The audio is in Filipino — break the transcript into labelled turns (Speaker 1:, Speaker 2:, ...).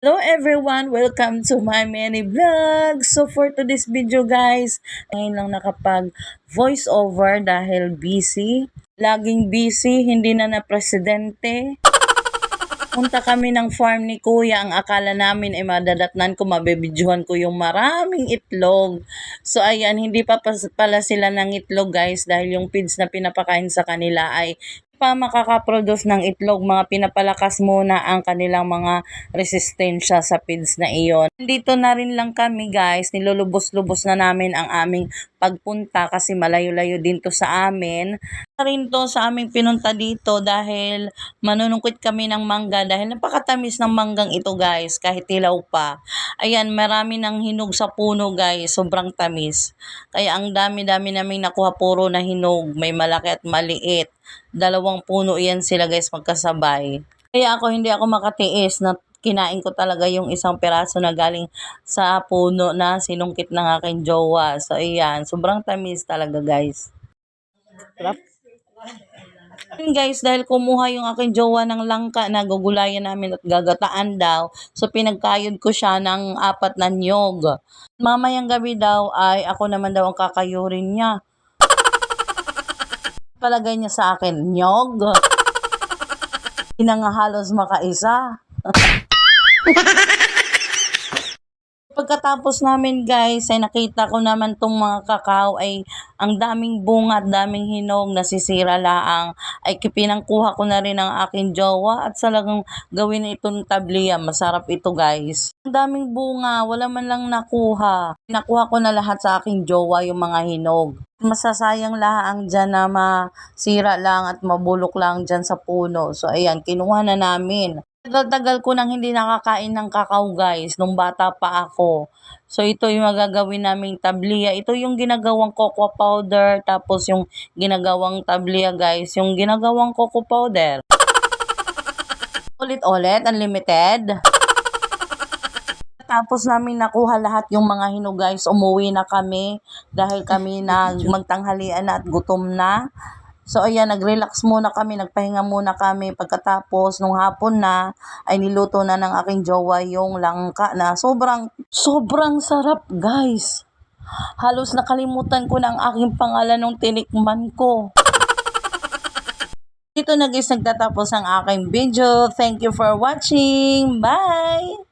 Speaker 1: Hello everyone! Welcome to my mini vlog! So for today's video guys, ngayon lang nakapag voice over dahil busy. Laging busy, hindi na presidente. Punta kami ng farm ni kuya, ang akala namin ay madadatnan ko, mabibidyohan ko yung maraming itlog. So ayan, hindi pa pala sila ng itlog guys dahil yung feeds na pinapakain sa kanila ay pa makakaproduce ng itlog, mga pinapalakas muna ang kanilang mga resistensya sa feeds na iyon. Dito na rin lang kami guys, nilulubos-lubos na namin ang aming pagpunta kasi malayo-layo din to sa amin. Rin to sa aming pinunta dito dahil manunungkit kami ng mangga dahil napakatamis ng manggang ito guys kahit hilaw pa. Ayan, marami ng hinog sa puno guys, sobrang tamis. Kaya ang dami-dami naming nakuha, puro na hinog, may malaki at maliit. Dalawang puno yan sila guys magkasabay. Kaya hindi ako makatiis na kinain ko talaga yung isang piraso na galing sa puno na sinungkit ng aking jowa. So ayan, sobrang tamis talaga guys. Guys, dahil kumuha yung aking jowa ng langka na gugulayan namin at gagataan daw, so pinagkayod ko siya ng 4 na niyog. Mamayang gabi daw ay ako naman daw ang kakayurin niya. Palagay niya sa akin, niyog? Hindi na nga halos makaisa. Pagkatapos namin guys ay nakita ko naman tong mga kakao ay ang daming bunga at daming hinog, nasisira laang, ay pinangkuha ko na rin ang aking jowa at salagang gawin itong tabliya. Masarap ito guys. Ang daming bunga, wala man lang nakuha. Nakuha ko na lahat sa aking jowa yung mga hinog. Masasayang laang dyan na masira lang at mabulok lang dyan sa puno. So ayan, kinuha na namin. Tagal-tagal ko nang hindi nakakain ng kakao guys, nung bata pa ako. So ito yung magagawin naming tabliya. Ito yung ginagawang cocoa powder, tapos yung ginagawang tabliya guys, yung ginagawang cocoa powder. Ulit-ulit, unlimited. Tapos namin nakuha lahat yung mga hinog guys, umuwi na kami dahil kami magtanghalian na at gutom na. So ayan, nag-relax muna kami, nagpahinga muna kami. Pagkatapos nung hapon na ay niluto na ng aking jowa yung langka na sobrang sarap guys. Halos nakalimutan ko na ang aking pangalan nung tinikman ko. Dito na guys nagtatapos ang aking video. Thank you for watching. Bye!